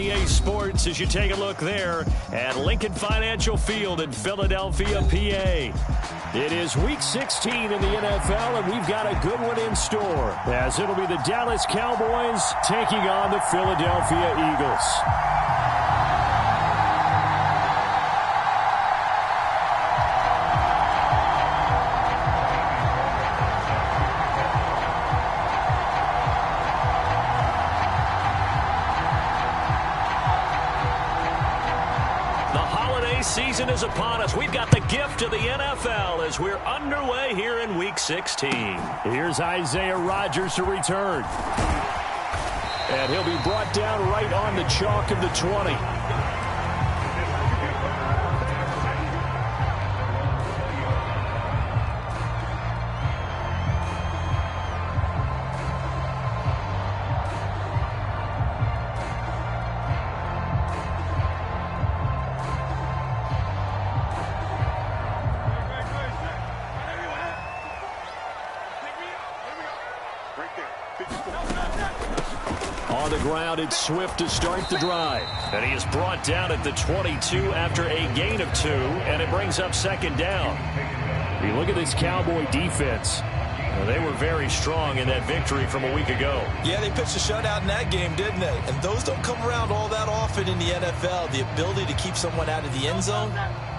EA Sports as you take a look there at Lincoln Financial Field in Philadelphia, PA. It is Week 16 in the NFL, and we've got a good one in store, as it'll be the Dallas Cowboys taking on the Philadelphia Eagles. Season is upon us. We've got the gift of the NFL as we're underway here in Week 16. Here's Isaiah Rodgers to return. And he'll be brought down right on the chalk of the 20. On the ground, it's Swift to start the drive. And he is brought down at the 22 after a gain of 2, and it brings up second down. You look at this Cowboy defense. Well, they were very strong in that victory from a week ago. Yeah, they pitched a shutout in that game, didn't they? And those don't come around all that often in the NFL. The ability to keep someone out of the end zone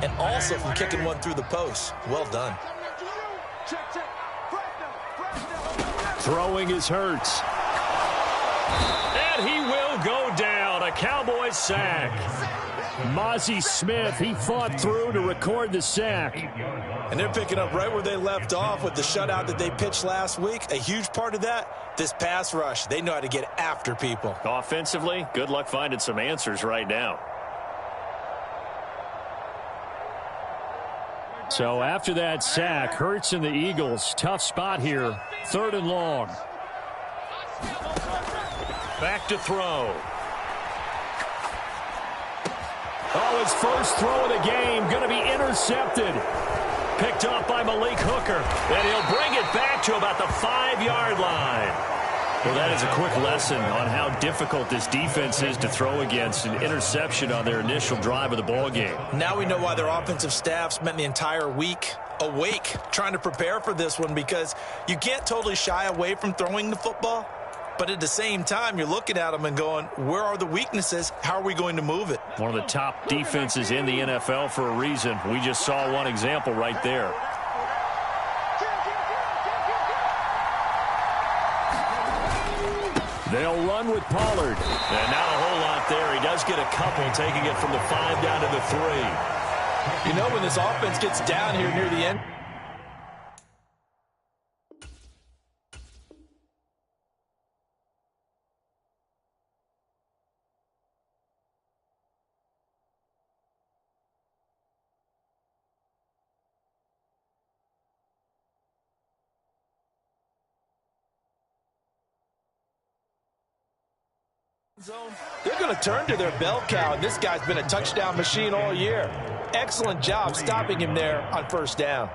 and also from kicking one through the post. Well done. Throwing is Hurts. And he will go down. A Cowboys sack. Mozzie Smith, he fought through to record the sack. And they're picking up right where they left off with the shutout that they pitched last week. A huge part of that, this pass rush. They know how to get after people. Offensively, good luck finding some answers right now. So after that sack, Hurts and the Eagles, tough spot here. 3rd and long. Back to throw. Oh, his first throw of the game going to be intercepted. Picked up by Malik Hooker. And he'll bring it back to about the 5-yard line. Well, that is a quick lesson on how difficult this defense is to throw against. An interception on their initial drive of the ball game. Now we know why their offensive staff spent the entire week awake trying to prepare for this one, because you can't totally shy away from throwing the football. But at the same time, you're looking at them and going, where are the weaknesses? How are we going to move it? One of the top defenses in the NFL for a reason. We just saw one example right there. They'll run with Pollard. And not a whole lot there. He does get a couple, taking it from the 5 down to the 3. You know, when this offense gets down here near the end, they're going to turn to their bell cow, and this guy's been a touchdown machine all year. Excellent job stopping him there on 1st down.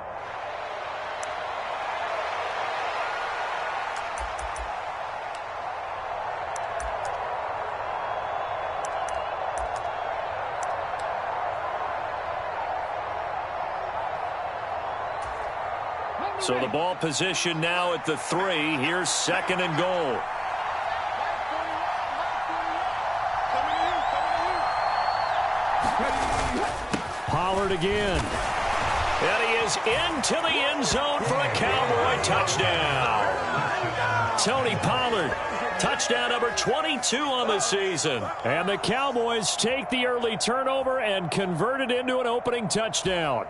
So the ball position now at the 3. Here's 2nd and goal. Pollard again. And he is into the end zone for a Cowboy touchdown. Tony Pollard, touchdown number 22 on the season. And the Cowboys take the early turnover and convert it into an opening touchdown.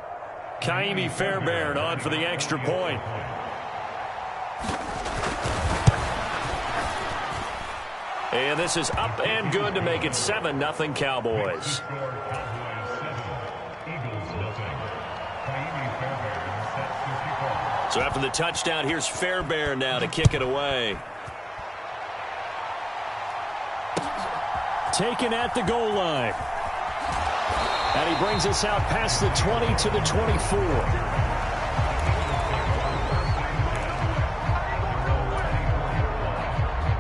Kaimi Fairbairn on for the extra point. And this is up and good to make it 7-0 Cowboys. So after the touchdown, here's Fairbairn now to kick it away. Taken at the goal line. And he brings us out past the 20 to the 24.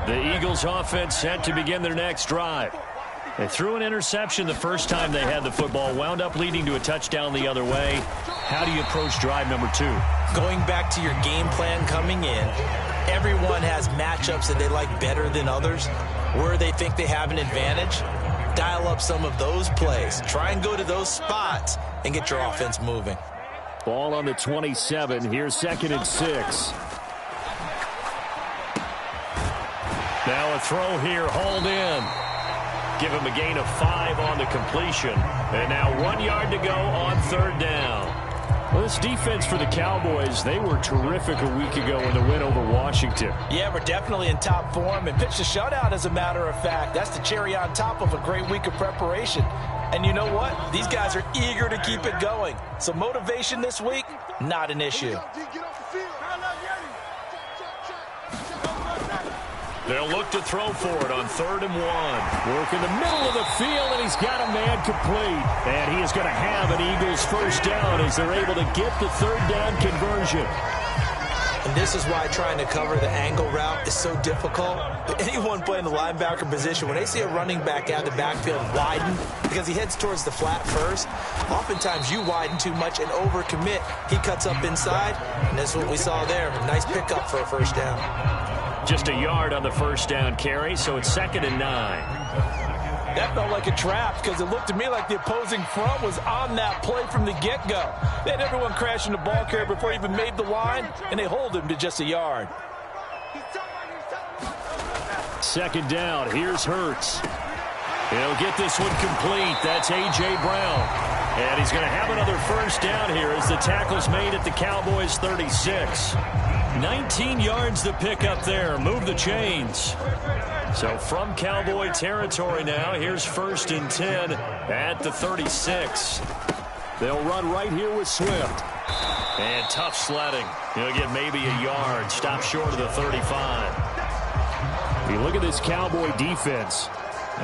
The Eagles offense set to begin their next drive. They threw an interception the first time they had the football, wound up leading to a touchdown the other way. How do you approach drive number 2? Going back to your game plan coming in, everyone has matchups that they like better than others. Where they think they have an advantage, dial up some of those plays. Try and go to those spots and get your offense moving. Ball on the 27. Here's 2nd and 6. Now a throw here, hauled in. Give him a gain of 5 on the completion. And now 1 yard to go on 3rd down. Well, this defense for the Cowboys, they were terrific a week ago in the win over Washington. Yeah, we're definitely in top form and pitched a shutout, as a matter of fact. That's the cherry on top of a great week of preparation. And you know what? These guys are eager to keep it going. So motivation this week, not an issue. They'll look to throw for it on 3rd and 1. Work in the middle of the field, and he's got a man complete. And he is going to have an Eagles first down as they're able to get the 3rd down conversion. And this is why trying to cover the angle route is so difficult. Anyone playing the linebacker position, when they see a running back out of the backfield widen because he heads towards the flat first, oftentimes you widen too much and overcommit. He cuts up inside, and that's what we saw there. Nice pickup for a first down. Just a yard on the first down carry, so it's 2nd and 9. That felt like a trap because it looked to me like the opposing front was on that play from the get-go. They had everyone crashing the ball carrier before he even made the line, and they hold him to just a yard. 2nd down, here's Hurts. He'll get this one complete. That's A.J. Brown. And he's going to have another first down here as the tackle's made at the Cowboys' 36. 19 yards to pick up there. Move the chains. So from Cowboy territory now, here's 1st and 10 at the 36. They'll run right here with Swift. And tough sledding. He'll get maybe a yard. Stop short of the 35. You look at this Cowboy defense.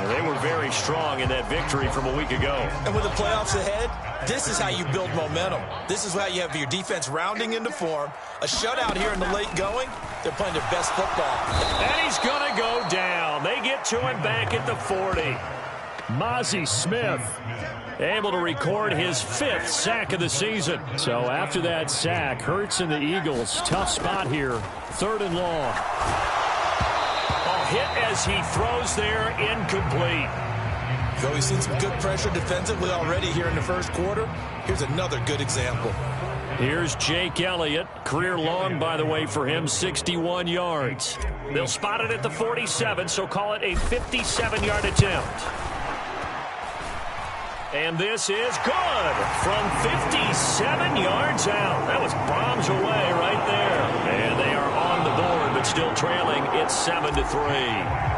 They were very strong in that victory from a week ago. And with the playoffs ahead, this is how you build momentum. This is how you have your defense rounding into form. A shutout here in the late going. They're playing their best football. And he's going to go down. They get to him back at the 40. Mozzie Smith able to record his 5th sack of the season. So after that sack, Hurts and the Eagles, tough spot here. 3rd and long. Hit as he throws there, incomplete. So we've seen some good pressure defensively already here in the first quarter. Here's another good example. Here's Jake Elliott. Career long, by the way, for him, 61 yards. They'll spot it at the 47, so call it a 57-yard attempt. And this is good from 57 yards out. That was bombs away right there. And they are on the board, but still trailing. It's 7-3.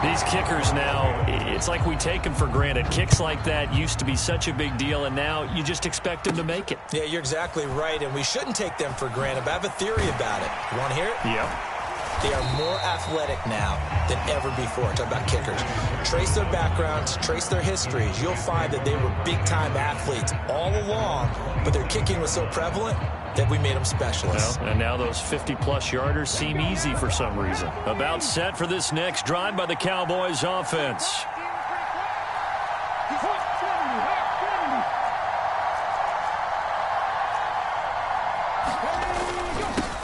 These kickers now, it's like we take them for granted. Kicks like that used to be such a big deal, and now you just expect them to make it. Yeah, you're exactly right, and we shouldn't take them for granted, but I have a theory about it. You want to hear it? Yep. They are more athletic now than ever before. Talk about kickers. Trace their backgrounds, trace their histories. You'll find that they were big-time athletes all along, but their kicking was so prevalent that we made them specialists. Well, and now those 50-plus yarders seem easy for some reason. About set for this next drive by the Cowboys offense.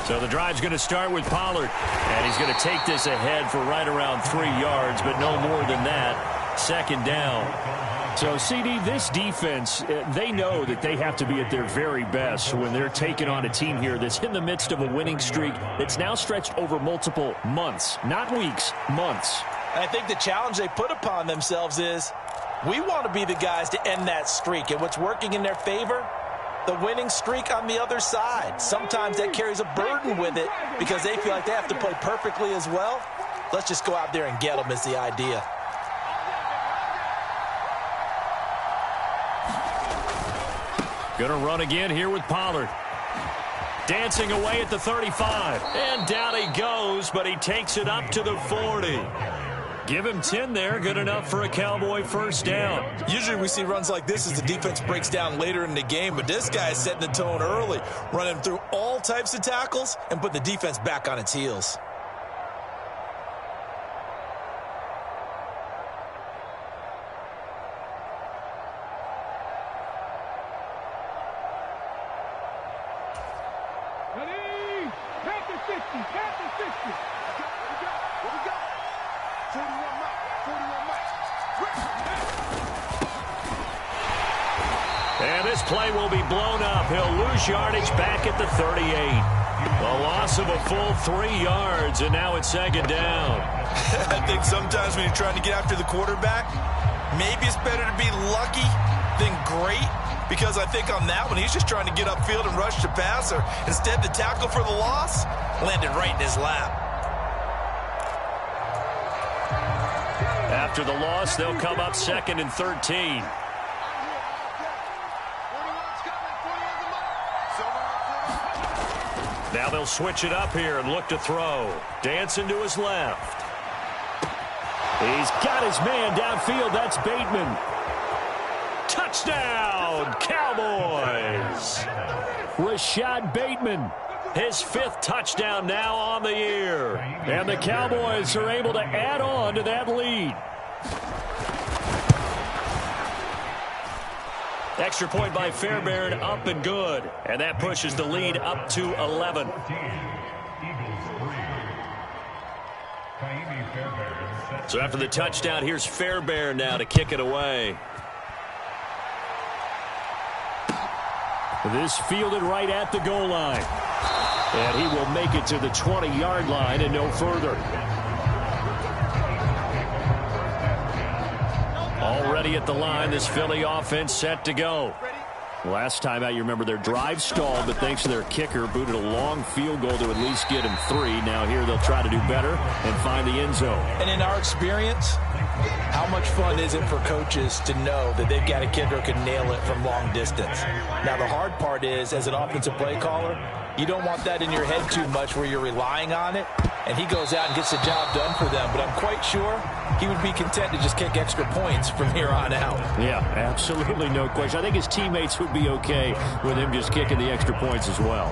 So the drive's going to start with Pollard. And he's going to take this ahead for right around 3 yards, but no more than that. 2nd down. So, CD, this defense, they know that they have to be at their very best when they're taking on a team here that's in the midst of a winning streak that's now stretched over multiple months, not weeks, months. I think the challenge they put upon themselves is we want to be the guys to end that streak. And what's working in their favor? The winning streak on the other side. Sometimes that carries a burden with it because they feel like they have to play perfectly as well. Let's just go out there and get them is the idea. Going to run again here with Pollard. Dancing away at the 35. And down he goes, but he takes it up to the 40. Give him 10 there. Good enough for a Cowboy first down. Usually we see runs like this as the defense breaks down later in the game, but this guy is setting the tone early, running through all types of tackles and putting the defense back on its heels. And this play will be blown up. He'll lose yardage back at the 38. A loss of a full 3 yards, and now it's second down. I think sometimes when you're trying to get after the quarterback, maybe it's better to be lucky than great, because I think on that one, he's just trying to get upfield and rush the passer. Instead, the tackle for the loss landed right in his lap. After the loss, they'll come up 2nd and 13. Now they'll switch it up here and look to throw. Dancing to his left. He's got his man downfield. That's Bateman. Touchdown, Cowboys. Rashad Bateman, his 5th touchdown now on the year. And the Cowboys are able to add on to that lead. Extra point by Fairbairn, up and good. And that pushes the lead up to 11. So after the touchdown, here's Fairbairn now to kick it away. This fielded right at the goal line. And he will make it to the 20-yard line and no further. Already at the line, this Philly offense set to go. Last time out, you remember their drive stalled, but thanks to their kicker, booted a long field goal to at least get him 3. Now here they'll try to do better and find the end zone. And in our experience, how much fun is it for coaches to know that they've got a kicker who can nail it from long distance? Now, the hard part is, as an offensive play caller, you don't want that in your head too much where you're relying on it, and he goes out and gets the job done for them. But I'm quite sure he would be content to just kick extra points from here on out. Yeah, absolutely no question. I think his teammates would be okay with him just kicking the extra points as well.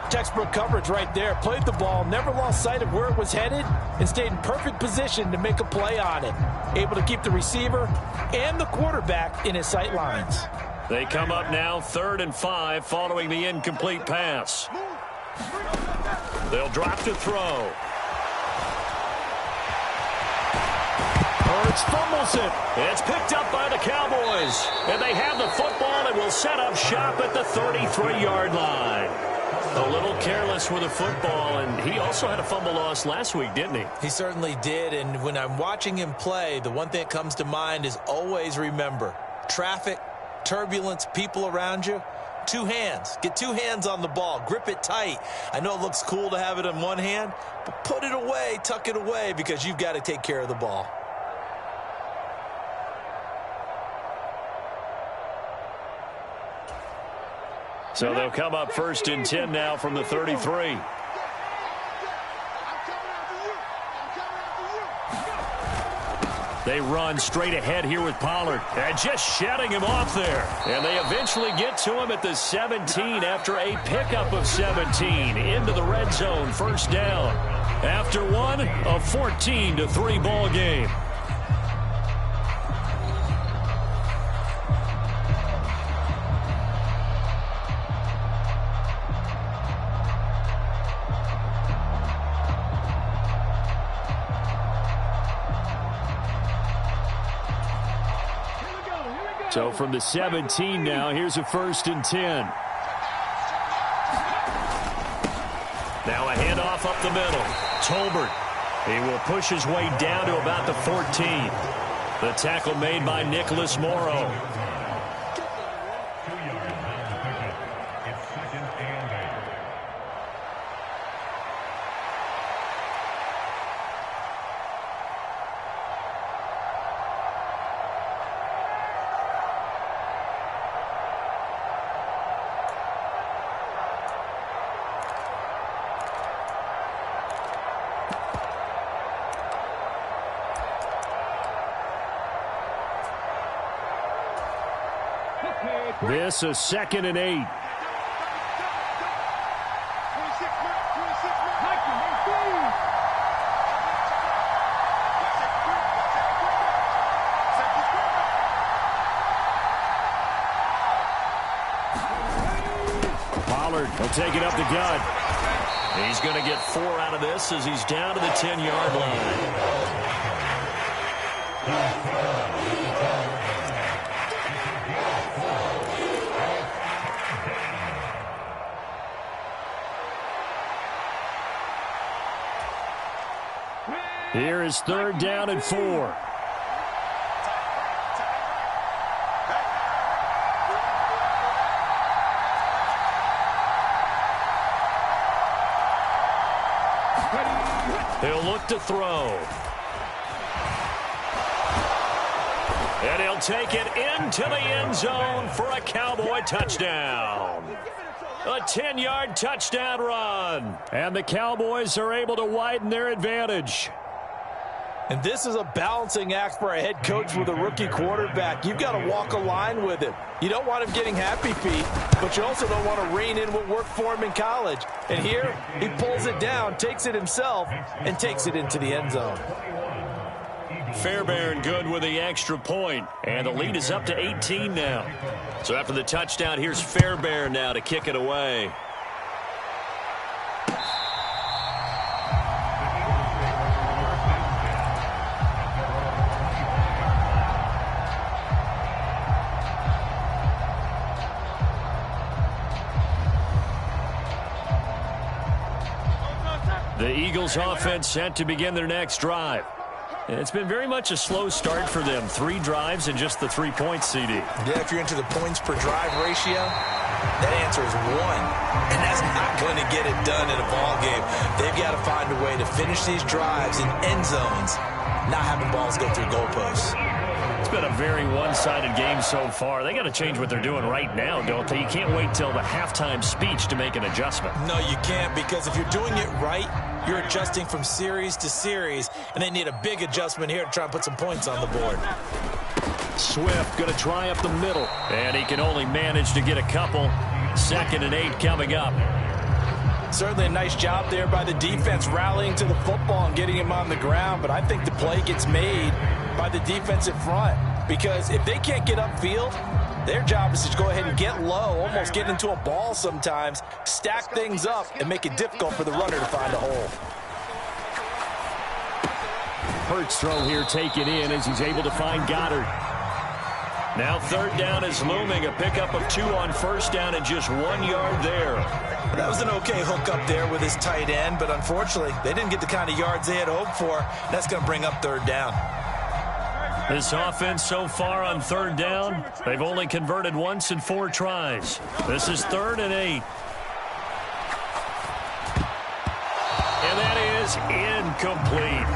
Textbook coverage right there. Played the ball, never lost sight of where it was headed, and stayed in perfect position to make a play on it. Able to keep the receiver and the quarterback in his sight lines. They come up now 3rd and 5 following the incomplete pass. They'll drop to throw. Hurts fumbles it. It's picked up by the Cowboys. And they have the football and will set up shop at the 33-yard line. A little careless with the football, and he also had a fumble loss last week, didn't he? He certainly did, and when I'm watching him play, the one thing that comes to mind is always remember, traffic, turbulence, people around you, 2 hands. Get 2 hands on the ball. Grip it tight. I know it looks cool to have it in one hand, but put it away, tuck it away, because you've got to take care of the ball. So they'll come up 1st and 10 now from the 33. They run straight ahead here with Pollard. And just shedding him off there. And they eventually get to him at the 17 after a pickup of 17 into the red zone. 1st down. After one, a 14-3 ball game. So from the 17 now, here's a 1st and 10. Now a handoff up the middle. Tolbert. He will push his way down to about the 14. The tackle made by Nicholas Morrow. This a 2nd and 8. Pollard will take it up the gut. He's going to get 4 out of this as he's down to the 10-yard line. Here is 3rd down and 4. He'll look to throw. And he'll take it into the end zone for a Cowboy touchdown. A 10-yard touchdown run. And the Cowboys are able to widen their advantage. And this is a balancing act for a head coach with a rookie quarterback. You've got to walk a line with him. You don't want him getting happy feet, but you also don't want to rein in what worked for him in college. And here, he pulls it down, takes it himself, and takes it into the end zone. Fairbairn good with the extra point, and the lead is up to 18 now. So after the touchdown, here's Fairbairn now to kick it away. The Eagles offense set to begin their next drive. It's been very much a slow start for them. 3 drives and just the 3 points, CD. Yeah, if you're into the points per drive ratio, that answer is 1. And that's not going to get it done in a ball game. They've got to find a way to finish these drives in end zones, not having balls go through goalposts. It's been a very one-sided game so far. They got to change what they're doing right now, don't they? You can't wait till the halftime speech to make an adjustment. No, you can't, because if you're doing it right, you're adjusting from series to series, and they need a big adjustment here to try and put some points on the board. Swift going to try up the middle, and he can only manage to get a couple. 2nd and 8 coming up. Certainly a nice job there by the defense rallying to the football and getting him on the ground, but I think the play gets made by the defensive front, because if they can't get upfield, their job is to go ahead and get low, almost get into a ball sometimes, stack things up, and make it difficult for the runner to find a hole. Hurts throw here taken in as he's able to find Goddard. Now 3rd down is looming, a pickup of 2 on 1st down and just 1 yard there. That was an okay hook up there with his tight end, but unfortunately, they didn't get the kind of yards they had hoped for. That's going to bring up 3rd down. This offense so far on 3rd down, they've only converted once in 4 tries. This is 3rd and 8. And that is incomplete.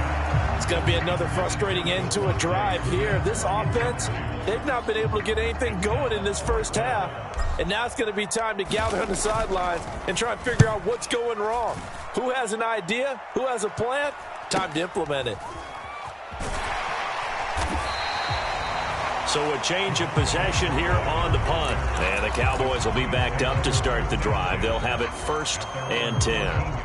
It's going to be another frustrating end to a drive here. This offense, they've not been able to get anything going in this first half. And now it's going to be time to gather on the sidelines and try and figure out what's going wrong. Who has an idea? Who has a plan? Time to implement it. So a change of possession here on the punt. And the Cowboys will be backed up to start the drive. They'll have it 1st and 10.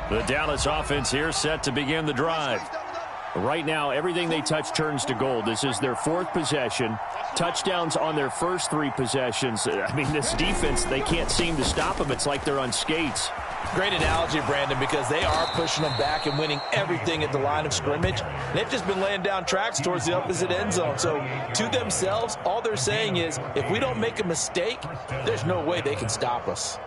The Dallas offense here set to begin the drive. Right now, everything they touch turns to gold. This is their 4th possession. Touchdowns on their first 3 possessions. I mean, this defense, they can't seem to stop them. It's like they're on skates. Great analogy, Brandon, because they are pushing them back and winning everything at the line of scrimmage. They've just been laying down tracks towards the opposite end zone. So to themselves, all they're saying is, if we don't make a mistake, there's no way they can stop us.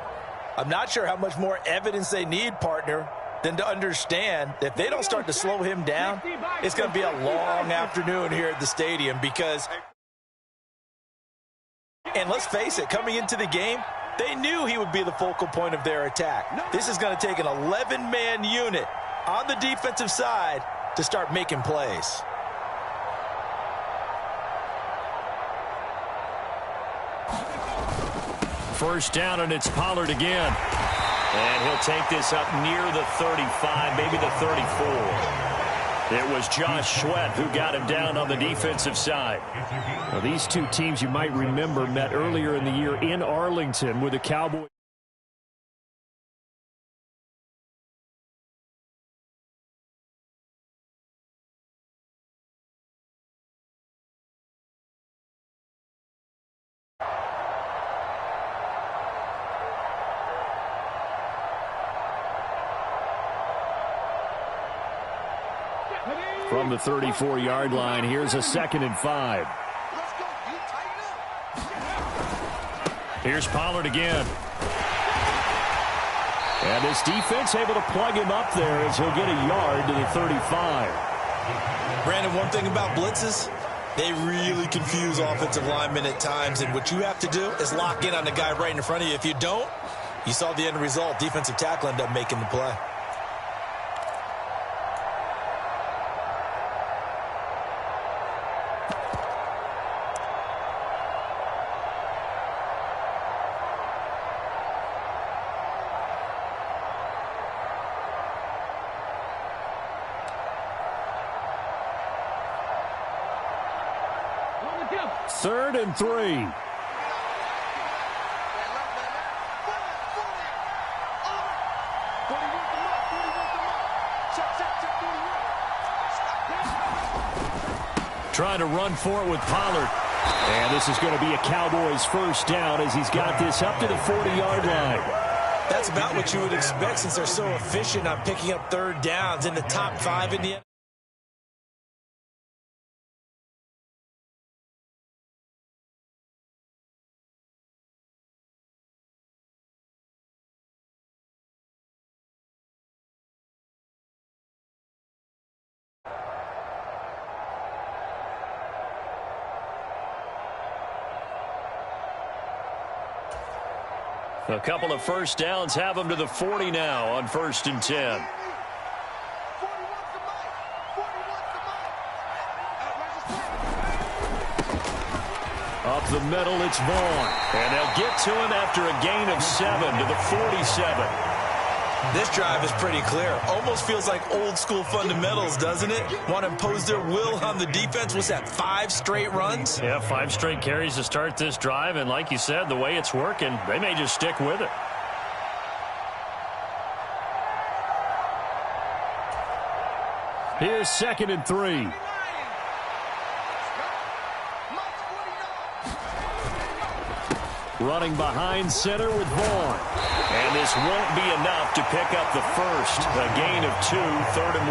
I'm not sure how much more evidence they need, partner, than to understand that if they don't start to slow him down, it's going to be a long afternoon here at the stadium because, and let's face it, coming into the game, they knew he would be the focal point of their attack. This is going to take an 11-man unit on the defensive side to start making plays. First down, and it's Pollard again. And he'll take this up near the 35, maybe the 34. It was Josh Sweat who got him down on the defensive side. Now, these 2 teams, you might remember, met earlier in the year in Arlington with the Cowboys. From From the 34-yard line, here's a 2nd and 5. Here's Pollard again. And this defense able to plug him up there as he'll get a yard to the 35. Brandon, one thing about blitzes, they really confuse offensive linemen at times, and what you have to do is lock in on the guy right in front of you. If you don't, you saw the end result. Defensive tackle ended up making the play. Third and 3. Trying to run for it with Pollard. And this is going to be a Cowboys first down as he's got this up to the 40-yard line. That's about what you would expect since they're so efficient on picking up third downs in the top 5 in the NFL. A couple of first downs have them to the 40 now on 1st and 10. Up the middle, it's Vaughn. And they'll get to him after a gain of 7 to the 47. This drive is pretty clear. Almost feels like old school fundamentals, doesn't it? Want to impose their will on the defense. Was that 5 straight runs? Yeah, 5 straight carries to start this drive. And like you said, the way it's working, they may just stick with it. Here's 2nd and 3. Running behind center with Vaughn. And this won't be enough to pick up the first. A gain of 2, 3rd and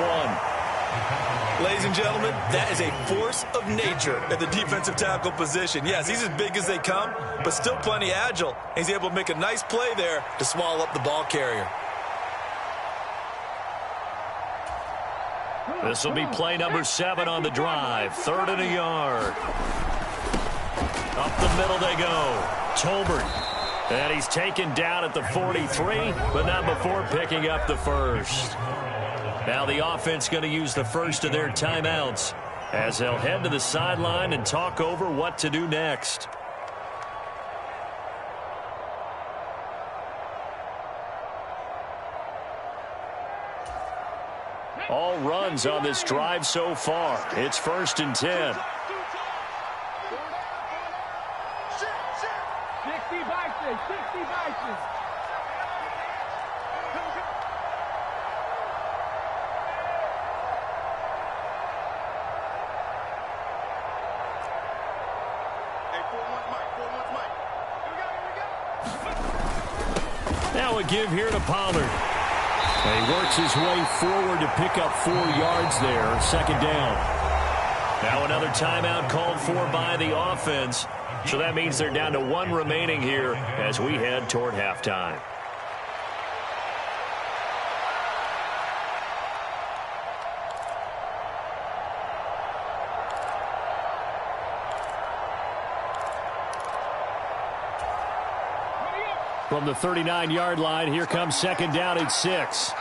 1. Ladies and gentlemen, that is a force of nature at the defensive tackle position. Yes, he's as big as they come, but still plenty agile. He's able to make a nice play there to swallow up the ball carrier. This will be play number 7 on the drive. 3rd and a yard. Up the middle they go. Tolbert. And he's taken down at the 43, but not before picking up the first. Now the offense going to use the first of their timeouts as they'll head to the sideline and talk over what to do next. All runs on this drive so far. It's 1st and 10. 60 Vikings, 60 Vikings. Now a give here to Pollard. And he works his way forward to pick up 4 yards there. 2nd down. Now another timeout called for by the offense. So that means they're down to 1 remaining here as we head toward halftime. From the 39-yard line, here comes 2nd down at 6.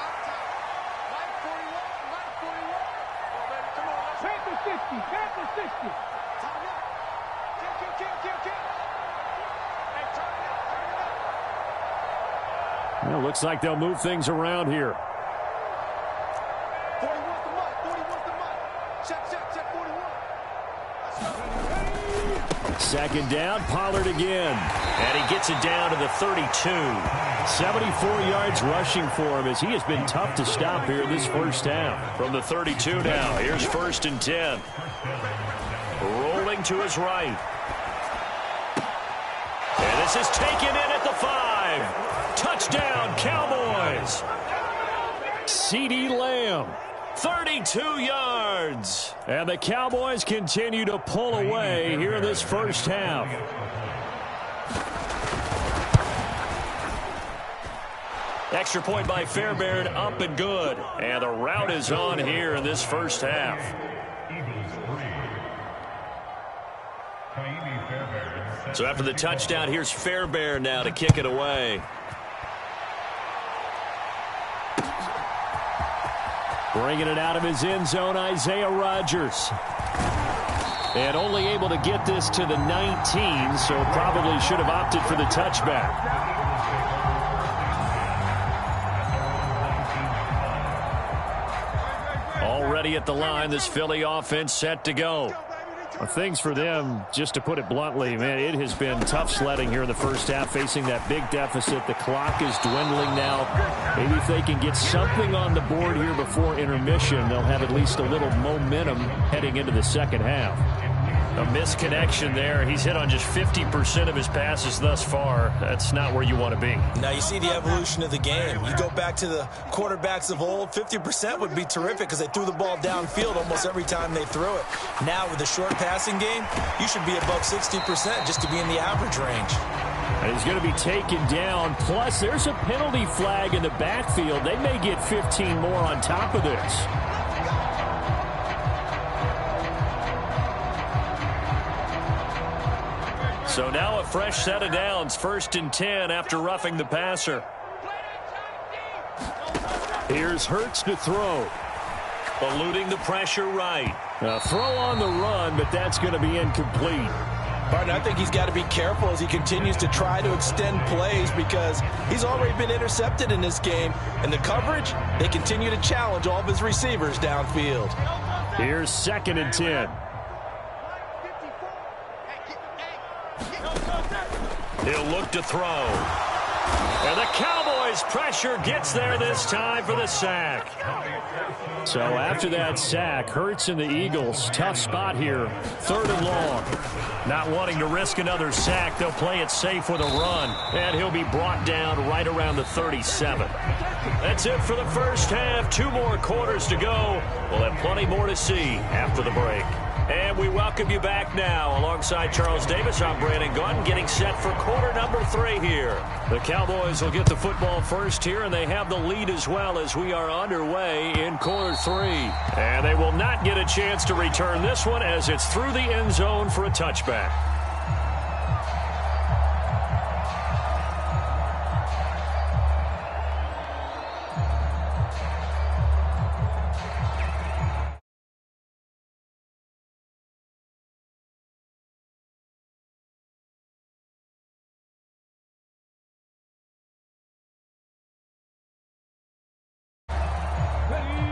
Well, looks like they'll move things around here. 2nd down, Pollard again. And he gets it down to the 32. 74 yards rushing for him as he has been tough to stop here this first half. From the 32 now, here's 1st and 10. Rolling to his right. And this is taken in at the 5. Touchdown, Cowboys. CeeDee Lamb. 32 yards. And the Cowboys continue to pull away here in this first half. Extra point by Fairbairn, up and good. And the rout is on here in this first half. So after the touchdown, here's Fairbairn now to kick it away. Bringing it out of his end zone, Isaiah Rodgers. And only able to get this to the 19, so probably should have opted for the touchback. Already at the line, this Philly offense set to go. Well, things for them, just to put it bluntly, man, it has been tough sledding here in the first half, facing that big deficit. The clock is dwindling now. Maybe if they can get something on the board here before intermission, they'll have at least a little momentum heading into the second half. A misconnection there. He's hit on just 50% of his passes thus far. That's not where you want to be. Now you see the evolution of the game. You go back to the quarterbacks of old, 50% would be terrific because they threw the ball downfield almost every time they threw it. Now with the short passing game, you should be above 60% just to be in the average range. And he's going to be taken down. Plus, there's a penalty flag in the backfield. They may get 15 more on top of this. So now a fresh set of downs, 1st and 10 after roughing the passer. Here's Hurts to throw. Eluding the pressure right. A throw on the run, but that's going to be incomplete. Barton, I think he's got to be careful as he continues to try to extend plays because he's already been intercepted in this game. And the coverage, they continue to challenge all of his receivers downfield. Here's 2nd and 10. He'll look to throw. And the Cowboys' pressure gets there this time for the sack. So after that sack, Hurts and the Eagles, tough spot here. 3rd and long. Not wanting to risk another sack, they'll play it safe with a run. And he'll be brought down right around the 37. That's it for the first half. 2 more quarters to go. We'll have plenty more to see after the break. And we welcome you back now. Alongside Charles Davis, I'm Brandon Gunn, getting set for quarter number 3 here. The Cowboys will get the football first here, and they have the lead as well as we are underway in quarter 3. And they will not get a chance to return this one as it's through the end zone for a touchback.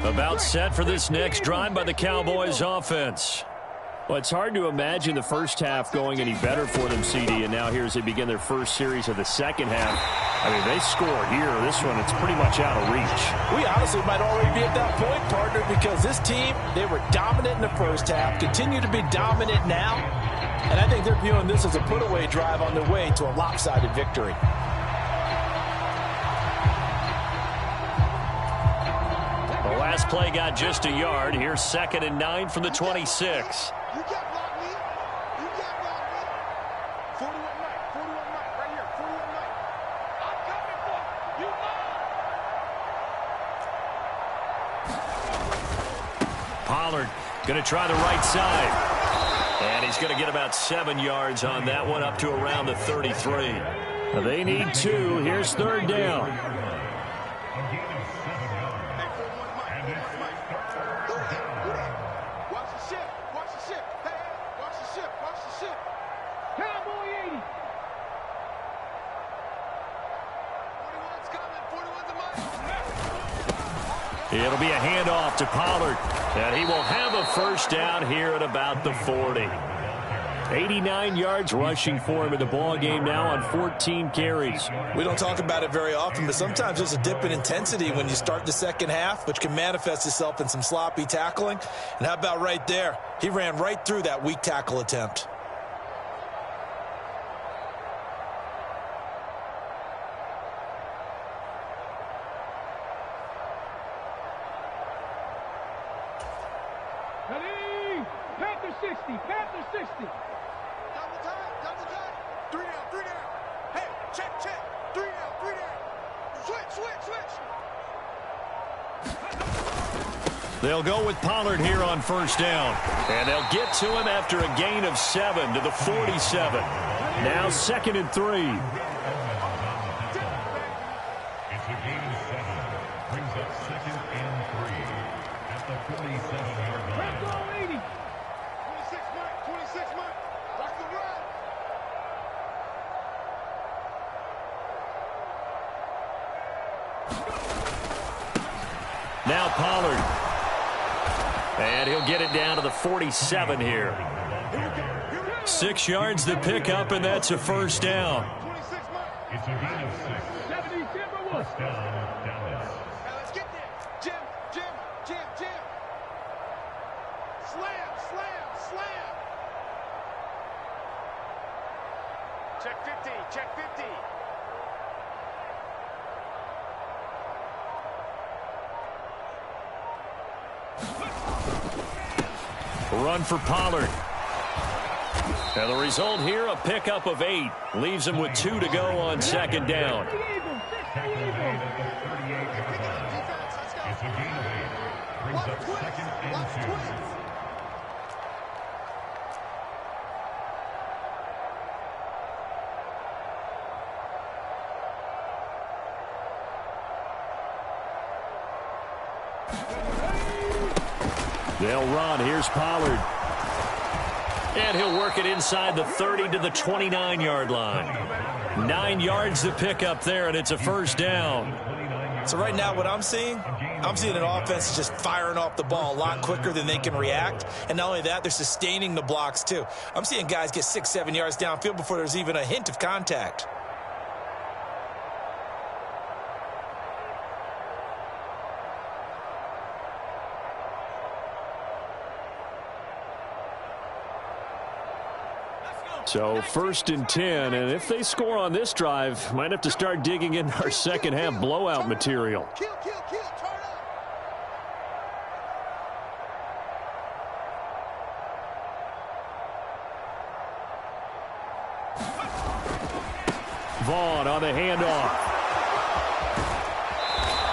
About set for this next drive by the Cowboys offense. Well, it's hard to imagine the first half going any better for them, CD, and now here as they begin their first series of the second half. I mean, they score here. This one, it's pretty much out of reach. We honestly might already be at that point, partner, because this team, they were dominant in the first half, continue to be dominant now, and I think they're viewing this as a put-away drive on their way to a lopsided victory. The last play got just a yard. Here's 2nd and 9 from the 26. Pollard going to try the right side. And he's going to get about 7 yards on that one, up to around the 33. They need 2. Here's 3rd down. It'll be a handoff to Pollard, and he will have a first down here at about the 40. 89 yards rushing for him in the ball game now on 14 carries. We don't talk about it very often, but sometimes there's a dip in intensity when you start the second half, which can manifest itself in some sloppy tackling. And how about right there? He ran right through that weak tackle attempt. 60. Double time. 3 down. Hey, check. 3 down. Switch. They'll go with Pollard here on first down. And they'll get to him after a gain of 7 to the 47. Now 2nd and 3. It's a gain of 7. Brings up 2nd and 3 at the 47-yard line. Let's go, 80. 26 Mike. Watch the run. Now Pollard. And he'll get it down to the 47 here. 6 yards to pick up, and that's a first down. 26 Mike. It's a gain of 6. 70 Timberwolves. First down, Dallas. Now let's get there. Jim. Slam. Check 50. Run for Pollard. And the result here, a pickup of 8. Leaves him with 2 to go on 2nd down. Tackle made at the 38-yard line. It's a gain of 8. Brings up 2nd and 2. They'll run. Here's Pollard. And he'll work it inside the 30 to the 29-yard line. 9 yards to pick up there, and it's a first down. So right now what I'm seeing an offense just firing off the ball a lot quicker than they can react. And not only that, they're sustaining the blocks too. I'm seeing guys get 6-7 yards downfield before there's even a hint of contact. So 1st and 10, and if they score on this drive, might have to start digging in our second half blowout material. Kill. Turn up. Vaughn on the handoff.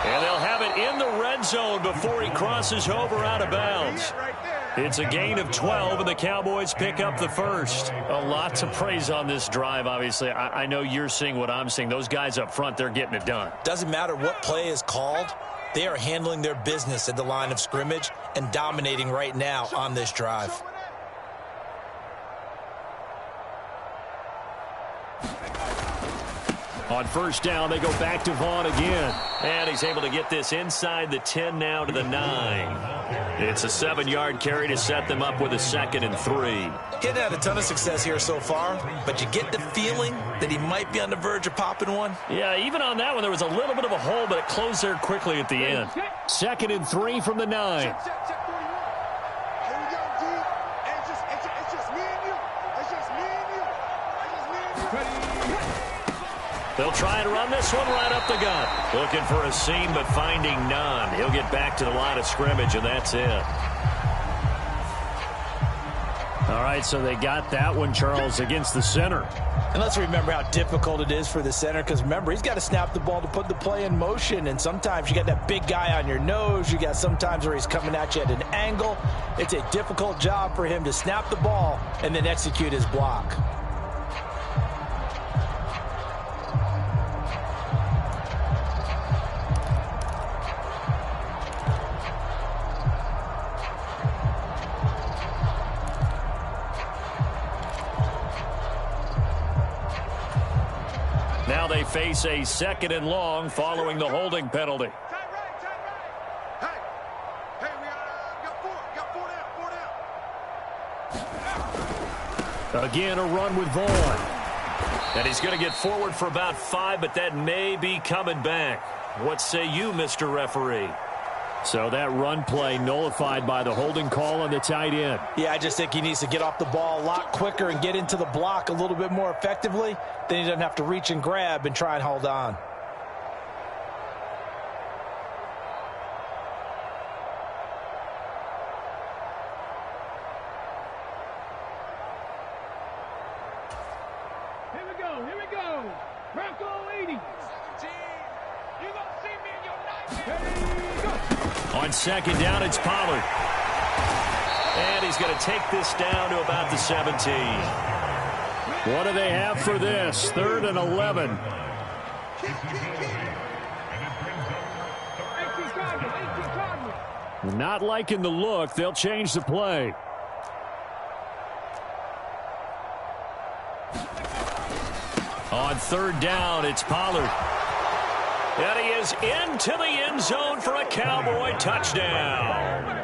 And they'll have it in the red zone before he crosses over out of bounds. It's a gain of 12, and the Cowboys pick up the first. A lot to praise on this drive, obviously. I know you're seeing what I'm seeing. Those guys up front, they're getting it done. Doesn't matter what play is called. They are handling their business at the line of scrimmage and dominating right now on this drive. On first down, they go back to Vaughn again. And he's able to get this inside the 10 now to the 9. It's a 7-yard carry to set them up with a 2nd and 3. He had a ton of success here so far, but you get the feeling that he might be on the verge of popping one. Yeah, even on that one, there was a little bit of a hole, but it closed there quickly at the end. 2nd and 3 from the 9. Check 41. Here we go, D. It's just me and you. They'll try and run this one right up the gut. Looking for a seam, but finding none. He'll get back to the line of scrimmage, and that's it. All right, so they got that one, Charles, against the center. And let's remember how difficult it is for the center, because remember, he's got to snap the ball to put the play in motion, and sometimes you got that big guy on your nose. You got sometimes where he's coming at you at an angle. It's a difficult job for him to snap the ball and then execute his block. Now they face a 2nd and long following the holding penalty. Tight right. Hey, we got four down. Again, a run with Vaughn. And he's going to get forward for about 5, but that may be coming back. What say you, Mr. Referee? So that run play nullified by the holding call on the tight end. Yeah, I just think he needs to get off the ball a lot quicker and get into the block a little bit more effectively. Then he doesn't have to reach and grab and try and hold on. Here we go. Bronco 80. 17. You gonna see me in your nightmare. On second down, it's Pollard. And he's going to take this down to about the 17. What do they have for this? 3rd and 11. 18 Cardinals. Not liking the look. They'll change the play. On 3rd down, it's Pollard. And he is into the end zone for a Cowboy touchdown.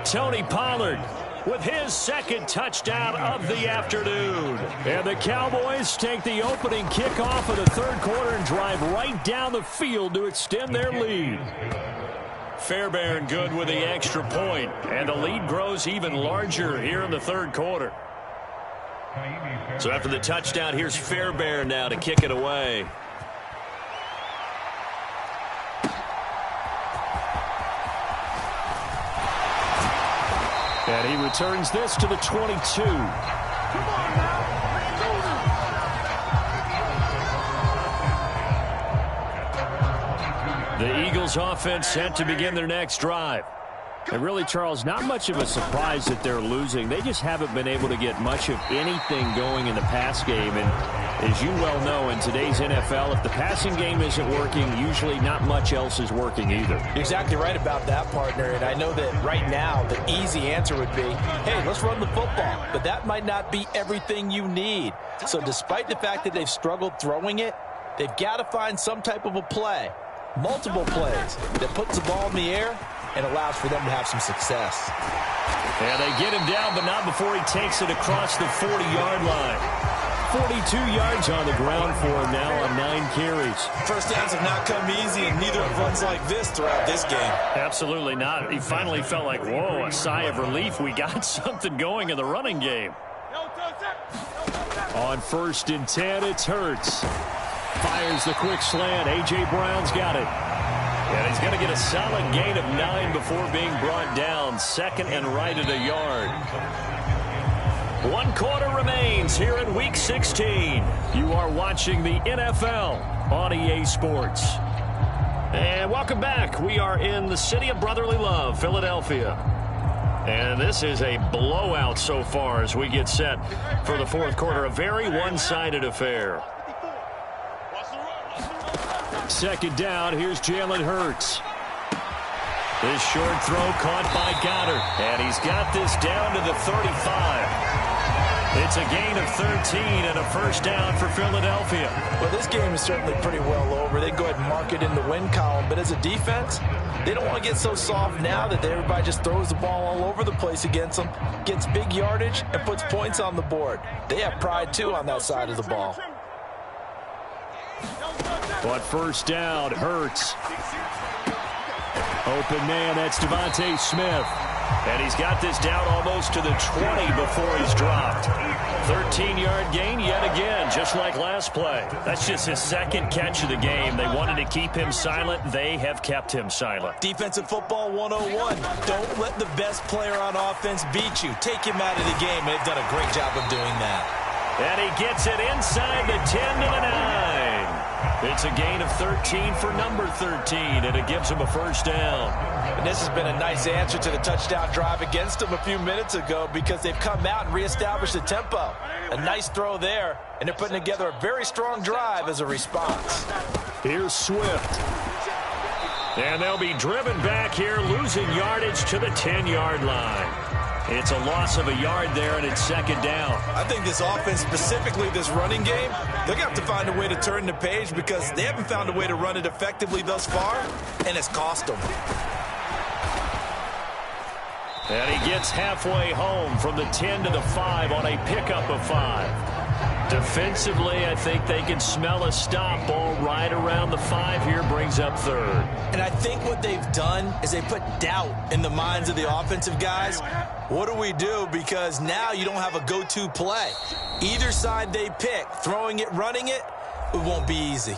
Tony Pollard with his 2nd touchdown of the afternoon. And the Cowboys take the opening kickoff of the 3rd quarter and drive right down the field to extend their lead. Fairbairn good with the extra point, and the lead grows even larger here in the 3rd quarter. So after the touchdown, here's Fairbairn now to kick it away. And he returns this to the 22. The Eagles offense set to begin their next drive. And really, Charles, not much of a surprise that they're losing. They just haven't been able to get much of anything going in the pass game. And as you well know, in today's NFL, if the passing game isn't working, usually not much else is working either. You're exactly right about that, partner. And I know that right now the easy answer would be, hey, let's run the football. But that might not be everything you need. So despite the fact that they've struggled throwing it, they've got to find some type of a play, multiple plays, that puts the ball in the air and allows for them to have some success. And they get him down, but not before he takes it across the 40-yard line. 42 yards on the ground for him now on 9 carries. First downs have not come easy, and neither have runs like this throughout this game. Absolutely not. He finally felt like, whoa, a sigh of relief. We got something going in the running game. On 1st and 10, it's Hurts. Fires the quick slant. A.J. Brown's got it. And he's going to get a solid gain of 9 before being brought down. 2nd and right at a yard. 1 quarter remains here in Week 16. You are watching the NFL on EA Sports. And welcome back. We are in the city of brotherly love, Philadelphia. And this is a blowout so far as we get set for the 4th quarter. A very one-sided affair. 2nd down, here's Jalen Hurts. This short throw caught by Goddard. And he's got this down to the 35. It's a gain of 13 and a first down for Philadelphia. Well, this game is certainly pretty well over. They go ahead and mark it in the win column. But as a defense, they don't want to get so soft now that everybody just throws the ball all over the place against them, gets big yardage, and puts points on the board. They have pride, too, on that side of the ball. But first down, Hurts. Open man, that's Devontae Smith. And he's got this down almost to the 20 before he's dropped. 13-yard gain yet again, just like last play. That's just his 2nd catch of the game. They wanted to keep him silent. They have kept him silent. Defensive football 101. Don't let the best player on offense beat you. Take him out of the game, and they've done a great job of doing that. And he gets it inside the 10 to the 9. It's a gain of 13 for number 13, and it gives him a first down. And this has been a nice answer to the touchdown drive against them a few minutes ago because they've come out and reestablished the tempo. A nice throw there, and they're putting together a very strong drive as a response. Here's Swift. And they'll be driven back here, losing yardage to the 10-yard line. It's a loss of a yard there, and it's 2nd down. I think this offense, specifically this running game, they're going to have to find a way to turn the page because they haven't found a way to run it effectively thus far, and it's cost them. And he gets halfway home from the 10 to the 5 on a pickup of 5. Defensively, I think they can smell a stop. Ball right around the 5 here, brings up 3rd. And I think what they've done is they put doubt in the minds of the offensive guys. What do we do? Because now you don't have a go-to play. Either side they pick, throwing it, running it, it won't be easy.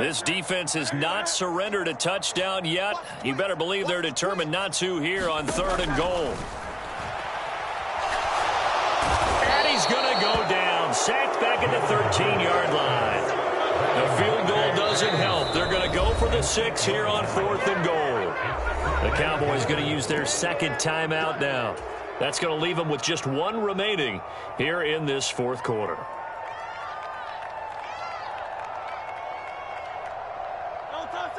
This defense has not surrendered a touchdown yet. You better believe they're determined not to here on 3rd and goal. And he's going to go down. Sacked back at the 13-yard line. The field goal doesn't help. They're going to go for the 6 here on 4th and goal. The Cowboys going to use their 2nd timeout now. That's going to leave them with just 1 remaining here in this 4th quarter.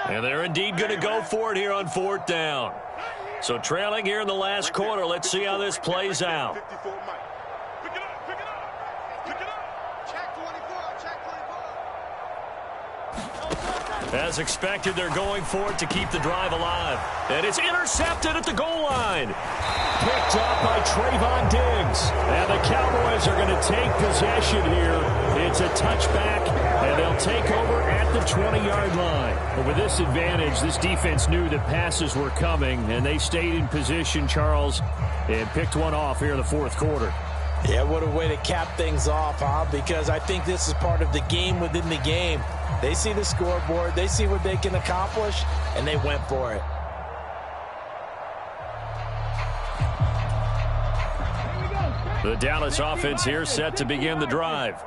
And they're indeed going to go for it here on 4th down. So trailing here in the last quarter. Let's see how this plays out. As expected, they're going for it to keep the drive alive. And it's intercepted at the goal line. Picked up by Trayvon Diggs. And the Cowboys are going to take possession here. It's a touchback, and they'll take over at the 20-yard line. But with this advantage, this defense knew that passes were coming, and they stayed in position, Charles, and picked one off here in the 4th quarter. Yeah, what a way to cap things off, huh? Because I think this is part of the game within the game. They see the scoreboard, they see what they can accomplish, and they went for it. The Dallas offense here set to begin the drive.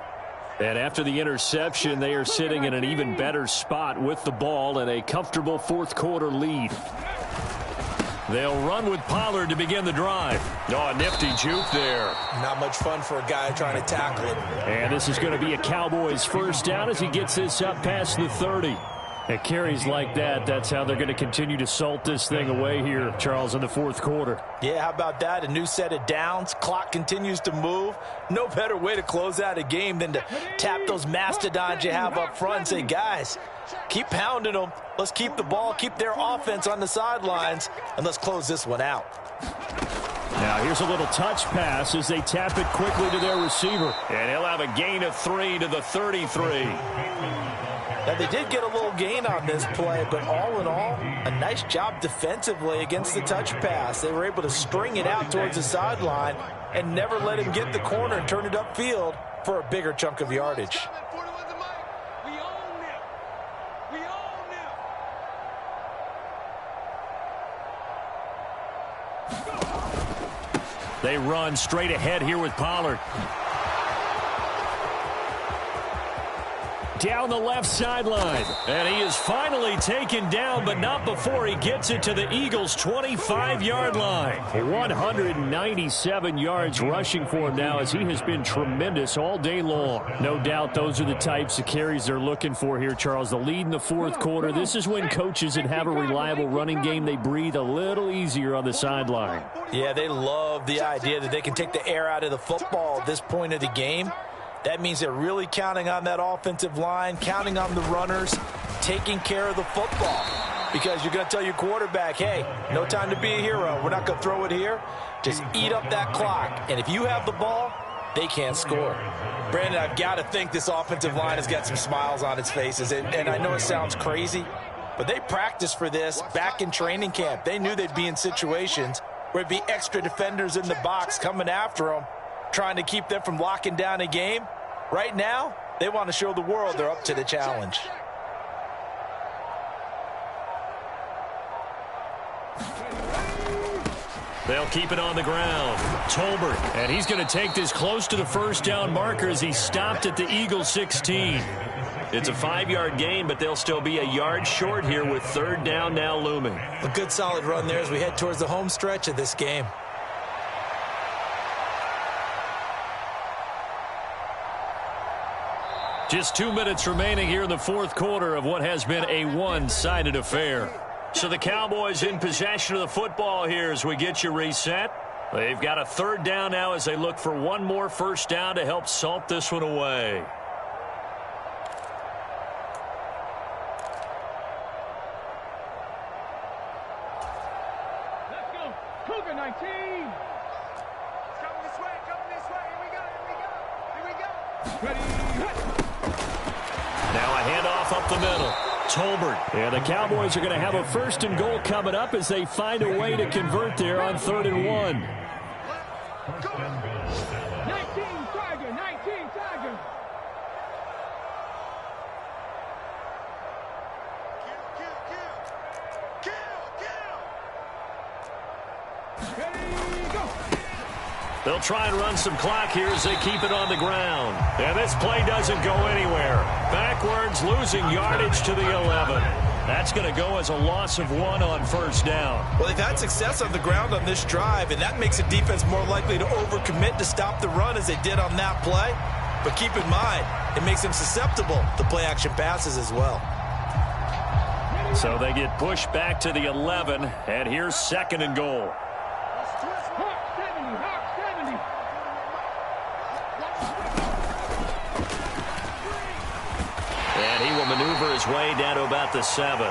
And after the interception, they are sitting in an even better spot with the ball and a comfortable 4th quarter lead. They'll run with Pollard to begin the drive. Oh, a nifty juke there. Not much fun for a guy trying to tackle it. And this is going to be a Cowboys 1st down as he gets this up past the 30. At carries like that, that's how they're going to continue to salt this thing away here, Charles, in the 4th quarter. Yeah, how about that? A new set of downs. Clock continues to move. No better way to close out a game than to tap those mastodons you have up front and say, guys, keep pounding them. Let's keep the ball, keep their offense on the sidelines, and let's close this one out. Now here's a little touch pass as they tap it quickly to their receiver. And he'll have a gain of 3 to the 33. Now, they did get a little gain on this play, but all in all, a nice job defensively against the touch pass. They were able to string it out towards the sideline and never let him get the corner and turn it upfield for a bigger chunk of yardage. They run straight ahead here with Pollard. Down the left sideline. And he is finally taken down, but not before he gets it to the Eagles' 25-yard line. 197 yards rushing for him now as he has been tremendous all day long. No doubt those are the types of carries they're looking for here, Charles. The lead in the 4th quarter. This is when coaches that have a reliable running game, they breathe a little easier on the sideline. Yeah, they love the idea that they can take the air out of the football at this point of the game. That means they're really counting on that offensive line, counting on the runners, taking care of the football. Because you're going to tell your quarterback, hey, no time to be a hero. We're not going to throw it here. Just eat up that clock. And if you have the ball, they can't score. Brandon, I've got to think this offensive line has got some smiles on its faces. And I know it sounds crazy, but they practiced for this back in training camp. They knew they'd be in situations where it'd be extra defenders in the box coming after them, trying to keep them from locking down a game. Right now, they want to show the world they're up to the challenge. They'll keep it on the ground. Tolbert, and he's going to take this close to the 1st down marker as he stopped at the Eagles' 16. It's a 5-yard gain, but they'll still be a yard short here with 3rd down now looming. A good solid run there as we head towards the home stretch of this game. Just 2 minutes remaining here in the 4th quarter of what has been a one-sided affair. So the Cowboys in possession of the football here as we get you reset. They've got a 3rd down now as they look for one more 1st down to help salt this one away. Let's go. Cougar 19. Coming this way, coming this way. Here we go, here we go, here we go. Ready. Now a handoff up the middle. Tolbert. And the Cowboys are going to have a 1st and goal coming up as they find a way to convert there on 3rd and 1. 19 Tiger, 19 Tiger. They'll try and run some clock here as they keep it on the ground. And this play doesn't go anywhere. Backwards, losing yardage to the 11. That's going to go as a loss of 1 on first down. Well, they've had success on the ground on this drive, and that makes a defense more likely to overcommit to stop the run as they did on that play. But keep in mind, it makes them susceptible to play-action passes as well. So they get pushed back to the 11, and here's 2nd and goal. And he will maneuver his way down to about the 7.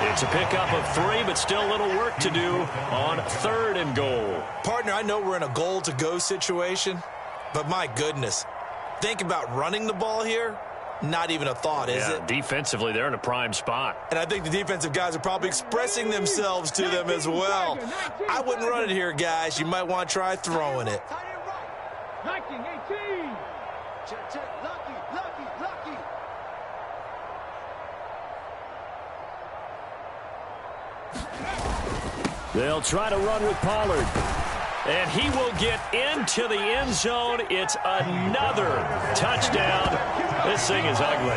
It's a pickup of 3, but still a little work to do on 3rd and goal. Partner, I know we're in a goal-to-go situation, but my goodness, think about running the ball here. Not even a thought, is it? Defensively, they're in a prime spot. And I think the defensive guys are probably expressing themselves to them as well. I wouldn't run it here, guys. You might want to try throwing it. 19-18. Check. Lucky. They'll try to run with Pollard. And he will get into the end zone. It's another touchdown. This thing is ugly.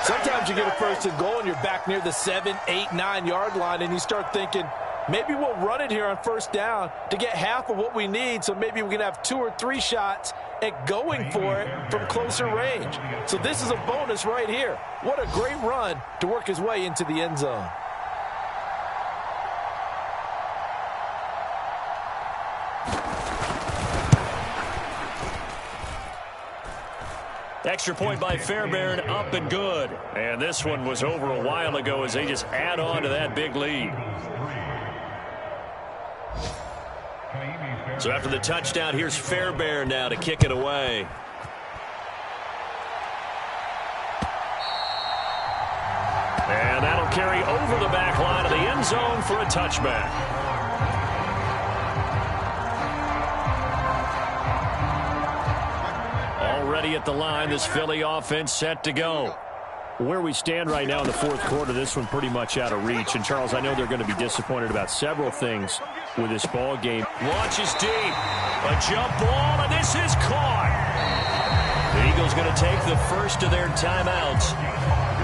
Sometimes you get a 1st and goal and you're back near the 7, 8, 9-yard line, and you start thinking, maybe we'll run it here on 1st down to get half of what we need, so maybe we can have 2 or 3 shots at going for it from closer range. So this is a bonus right here. What a great run to work his way into the end zone. Extra point by Fairbairn, up and good. And this one was over a while ago as they just add on to that big lead. So after the touchdown, here's Fairbairn now to kick it away. And that'll carry over the back line of the end zone for a touchback. Already at the line, this Philly offense set to go. Where we stand right now in the 4th quarter, this one pretty much out of reach. And, Charles, I know they're going to be disappointed about several things with this ball game. Launches deep. A jump ball, and this is caught. The Eagles going to take the first of their timeouts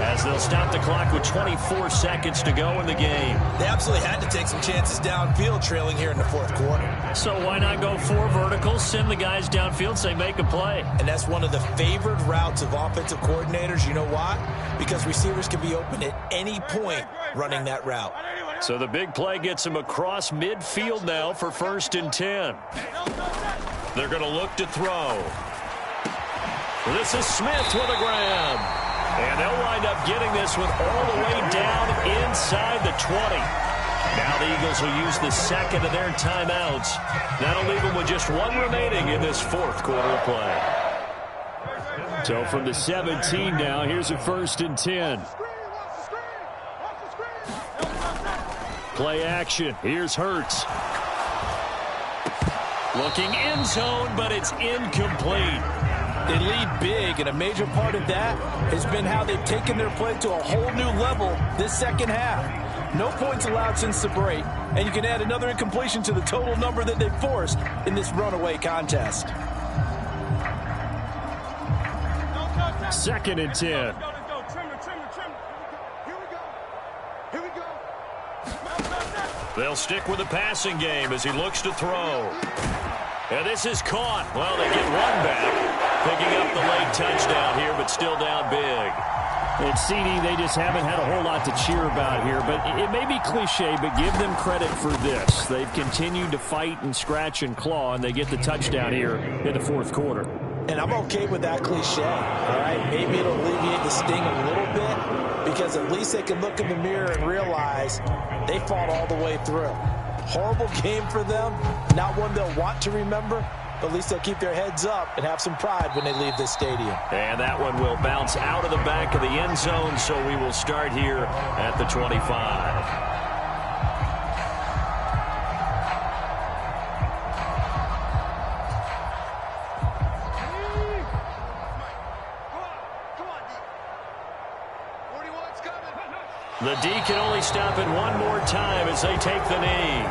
as they'll stop the clock with 24 seconds to go in the game. They absolutely had to take some chances downfield trailing here in the 4th quarter. So why not go 4 verticals, send the guys downfield, say make a play? And that's one of the favored routes of offensive coordinators. You know why? Because receivers can be open at any point running that route. So the big play gets them across midfield now for 1st and 10. They're going to look to throw. This is Smith with a grab. And they'll wind up getting this one all the way down inside the 20. Now the Eagles will use the 2nd of their timeouts. That'll leave them with just 1 remaining in this 4th quarter of play. So from the 17 now, here's a 1st and 10. Play action. Here's Hurts. Looking end zone, but it's incomplete. They lead big, and a major part of that has been how they've taken their play to a whole new level this 2nd half. No points allowed since the break, and you can add another incompletion to the total number that they've forced in this runaway contest. 2nd and 10. They'll stick with the passing game as he looks to throw. And this is caught. Well, they get 1 back, picking up the late touchdown here, but still down big. And CD, they just haven't had a whole lot to cheer about here, but it may be cliche, but give them credit for this. They've continued to fight and scratch and claw, and they get the touchdown here in the 4th quarter. And I'm okay with that cliche, all right? Maybe it'll alleviate the sting a little bit, because at least they can look in the mirror and realize they fought all the way through. Horrible game for them, not one they'll want to remember, but at least they'll keep their heads up and have some pride when they leave this stadium. And that one will bounce out of the back of the end zone, so we will start here at the 25. The D can only stop it 1 more time as they take the knee.